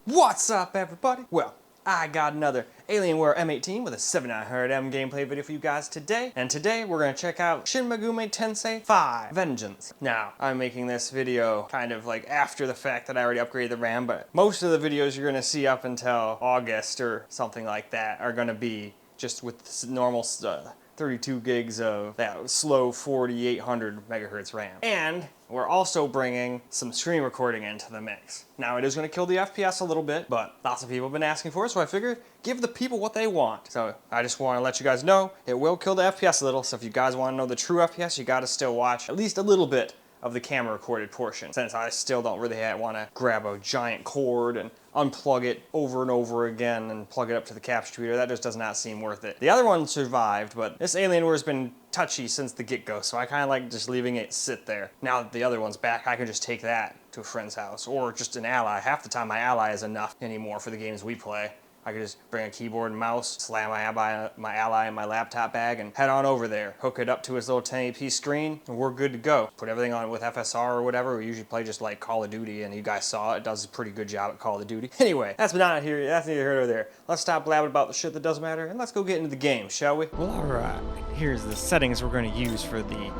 What's up, everybody? Well, I got another Alienware M18 with a 7900M gameplay video for you guys today. And today we're going to check out Shin Megami Tensei V Vengeance. Now, I'm making this video kind of like after the fact that I already upgraded the RAM, but most of the videos you're going to see up until August or something like that are going to be just with normal 32 gigs of that slow 4800 megahertz RAM. And we're also bringing some screen recording into the mix. Now it is going to kill the FPS a little bit, but lots of people have been asking for it, so I figured give the people what they want. So I just want to let you guys know it will kill the FPS a little, so if you guys want to know the true FPS, you got to still watch at least a little bit of the camera recorded portion, since I still don't really want to grab a giant cord and unplug it over and over again and plug it up to the capture tweeter. That just does not seem worth it. The other one survived, but this Alienware has been touchy since the get-go, so I kind of like just leaving it sit there. Now that the other one's back, I can just take that to a friend's house or just an ally. Half the time my ally is enough anymore for the games we play. I could just bring a keyboard and mouse, slam my ally in my laptop bag, and head on over there. Hook it up to his little 1080p screen, and we're good to go. Put everything on with FSR or whatever. We usually play just like Call of Duty, and you guys saw it does a pretty good job at Call of Duty. Anyway, that's neither here nor there. Let's stop blabbing about the shit that doesn't matter, and let's go get into the game, shall we? Well, alright. Here's the settings we're going to use for the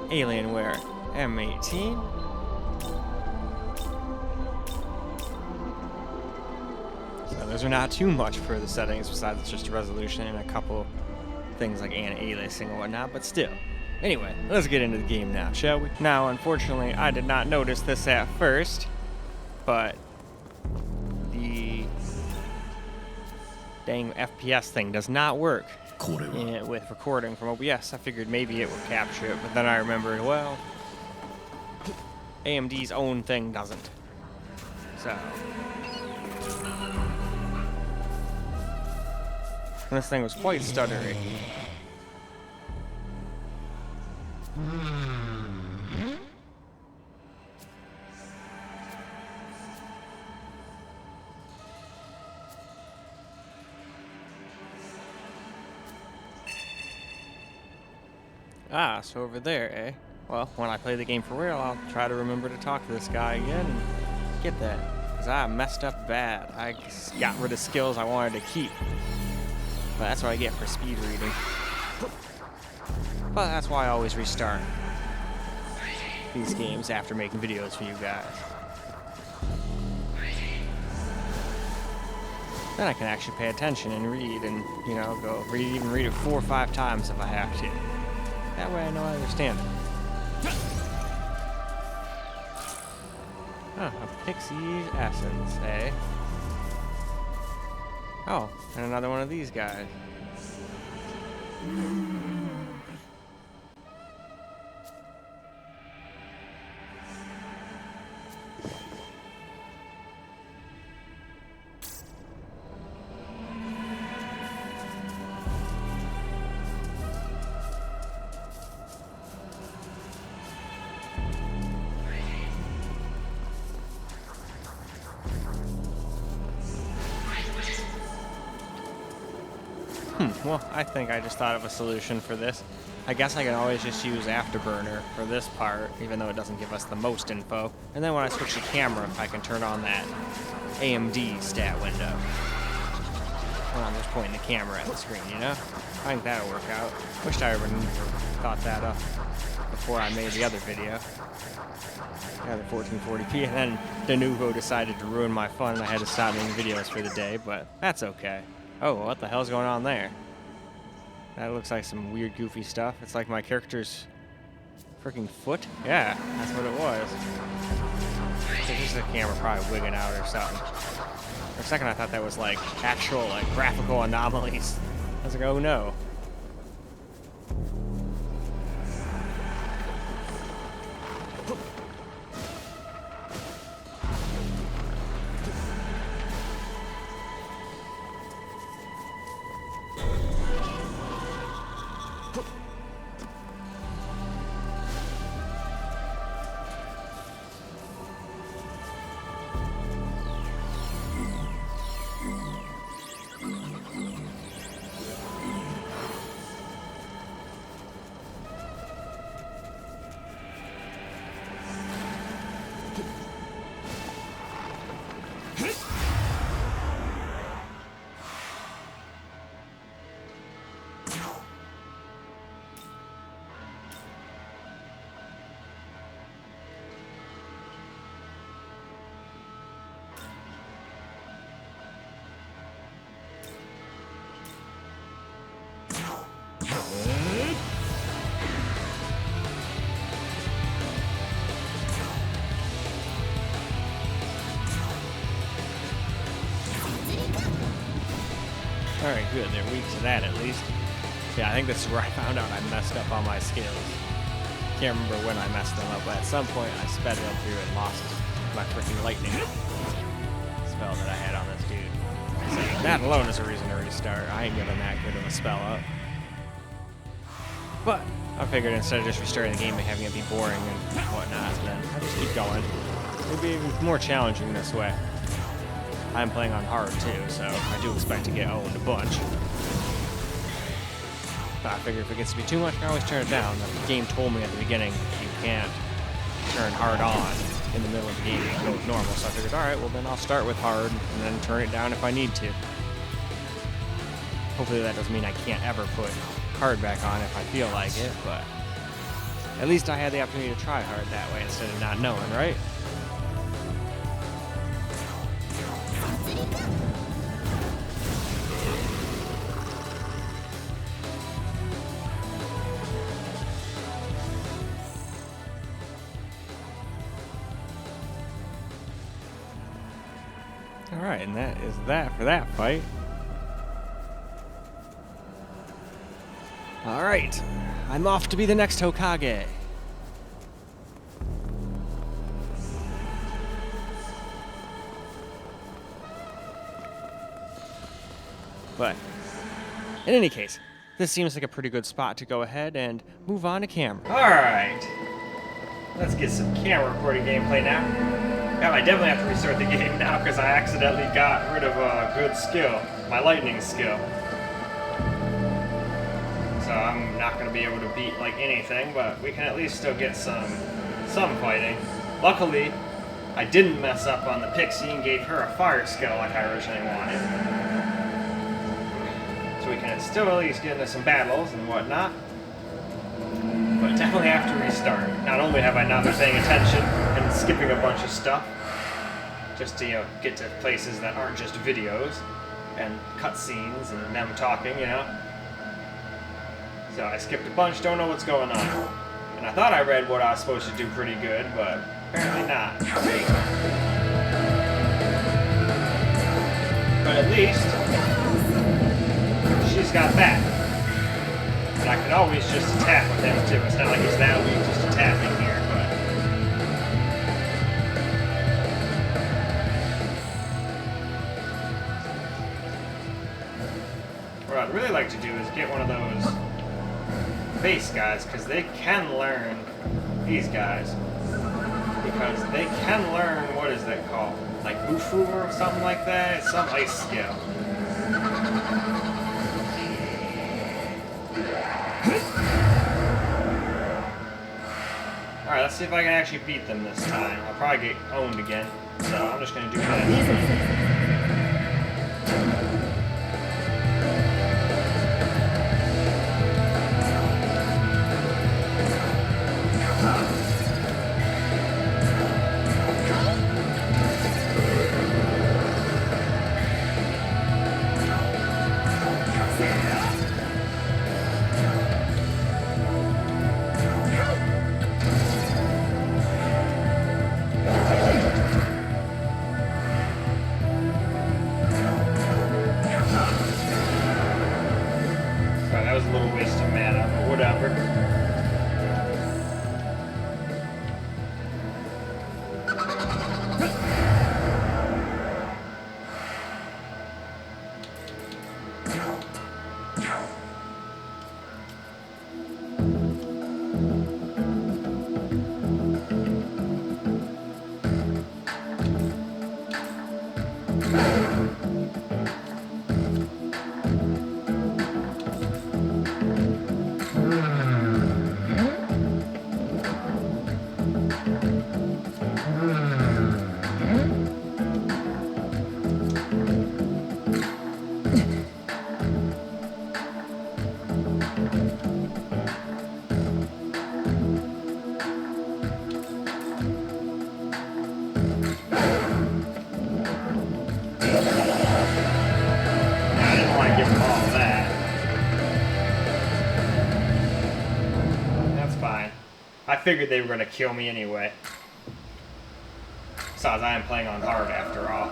Alienware M18. Those are not too much for the settings, besides just resolution and a couple things like anti-aliasing and whatnot, but still. Anyway, let's get into the game now, shall we? Now, unfortunately, I did not notice this at first, but the dang FPS thing does not work with recording from OBS. I figured maybe it would capture it, but then I remembered, well, AMD's own thing doesn't. So and this thing was quite stuttery. Ah, so over there, eh? Well, when I play the game for real, I'll try to remember to talk to this guy again and get that. Because I messed up bad. I got rid of skills I wanted to keep. But that's what I get for speed reading. But that's why I always restart these games after making videos for you guys. Then I can actually pay attention and read and, you know, go read it 4 or 5 times if I have to. That way I know I understand it. Huh, a pixie essence, eh? Oh, and another one of these guys. Well, I think I just thought of a solution for this. I guess I can always just use Afterburner for this part, even though it doesn't give us the most info. And then when I switch to camera, I can turn on that AMD stat window. When I'm just pointing the camera at the screen, you know? I think that'll work out. Wished I would have thought that up before I made the other video. Yeah, the 1440p, and then Denuvo decided to ruin my fun and I had to stop making videos for the day, but that's okay. Oh, what the hell's going on there? That looks like some weird, goofy stuff. It's like my character's freaking foot. Yeah, that's what it was. It's just the camera probably wigging out or something. For a second, I thought that was like actual, like graphical anomalies. I was like, oh no. Alright, good. They're weak to that at least. Yeah, I think this is where I found out I messed up on my skills. Can't remember when I messed them up, but at some point I sped them through and lost my freaking lightning spell that I had on this dude. So that alone is a reason to restart. I ain't giving that good of a spell up. But I figured instead of just restarting the game and having it be boring and whatnot, then I'll just keep going. It'll be even more challenging this way. I'm playing on hard too, so I do expect to get owned a bunch. But I figure if it gets to be too much, I can always turn it down. The game told me at the beginning you can't turn hard on in the middle of the game and go with normal. So I figured, alright, well then I'll start with hard and then turn it down if I need to. Hopefully that doesn't mean I can't ever put hard back on if I feel like it, but at least I had the opportunity to try hard that way instead of not knowing, right? Alright, and that is that for that fight. Alright, I'm off to be the next Hokage. But, in any case, this seems like a pretty good spot to go ahead and move on to camera. Alright, let's get some camera recording gameplay now. Yeah, I definitely have to restart the game now because I accidentally got rid of a good skill, my lightning skill. So I'm not going to be able to beat like anything, but we can at least still get some fighting. Luckily, I didn't mess up on the pixie and gave her a fire skill like I originally wanted. So we can still at least get into some battles and whatnot. But definitely have to restart. Not only have I not been paying attention and skipping a bunch of stuff, just to get to places that aren't just videos and cutscenes and them talking, you know. So I skipped a bunch, don't know what's going on. And I thought I read what I was supposed to do pretty good, but apparently not. But at least she's got that. And I can always just attack with him too. It's not like he's that weak just attacking here, but what I'd really like to do is get one of those base guys, because they can learn these guys. Because they can learn, what is that called? Like Bufu or something like that? It's some ice skill. Alright, let's see if I can actually beat them this time. I'll probably get owned again, so I'm just going to do that. I figured they were going to kill me anyway. Besides, I am playing on hard after all.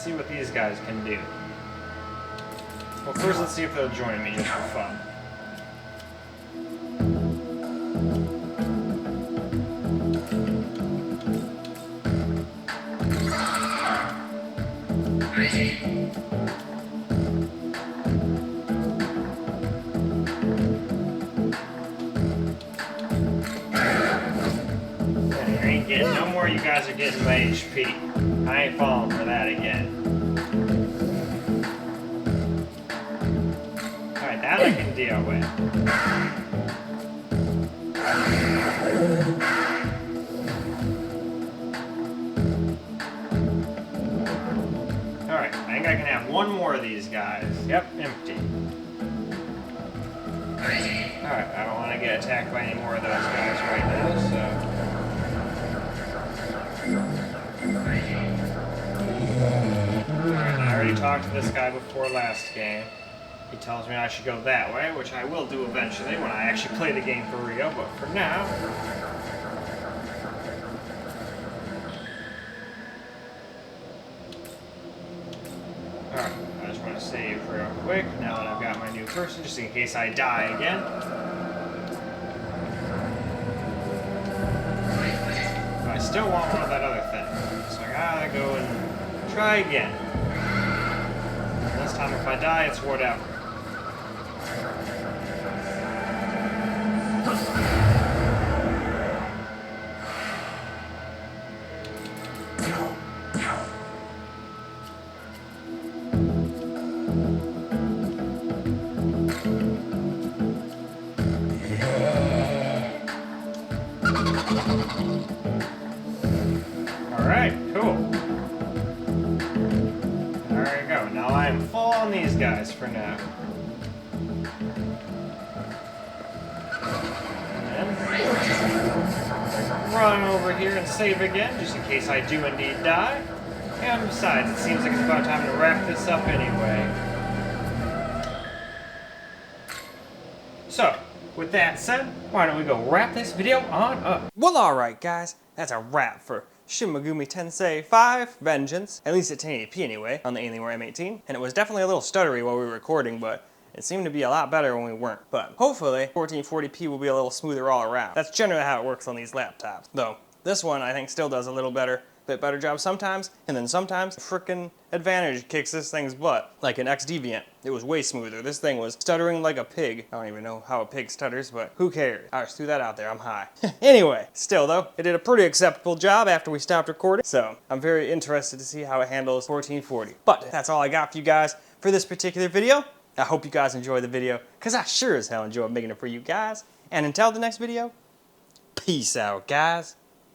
see what these guys can do. Well, first let's see if they'll join me just for fun. No more you guys are getting my HP. I ain't falling for that again. Alright, that I can deal with. Alright, I think I can have one more of these guys. Yep, empty. Alright, I don't want to get attacked by any more of those guys right now, so... I already talked to this guy before last game. He tells me I should go that way, which I will do eventually when I actually play the game for real, but for now... Alright, I just want to save real quick now that I've got my new person, just in case I die again. But I still want one of that other thing, so I gotta go and try again. This time if I die, it's whatever. Alright, cool. There we go. Now I am full on these guys for now. And run over here and save again, just in case I do indeed die. And besides, it seems like it's about time to wrap this up anyway. So, with that said, why don't we go wrap this video on up? Well, alright guys, that's a wrap for Shin Megami Tensei V Vengeance, at least at 1080p anyway, on the Alienware M18. And it was definitely a little stuttery while we were recording, but it seemed to be a lot better when we weren't. But hopefully, 1440p will be a little smoother all around. That's generally how it works on these laptops. Though, this one I think still does a little bit better job sometimes, and then sometimes frickin' Advantage kicks this thing's butt. Like an XDeviant, it was way smoother. This thing was stuttering like a pig. I don't even know how a pig stutters, but who cares? I just threw that out there, I'm high. Anyway, still though, it did a pretty acceptable job after we stopped recording, so I'm very interested to see how it handles 1440. But that's all I got for you guys for this particular video. I hope you guys enjoy the video, because I sure as hell enjoyed making it for you guys. And until the next video, peace out, guys.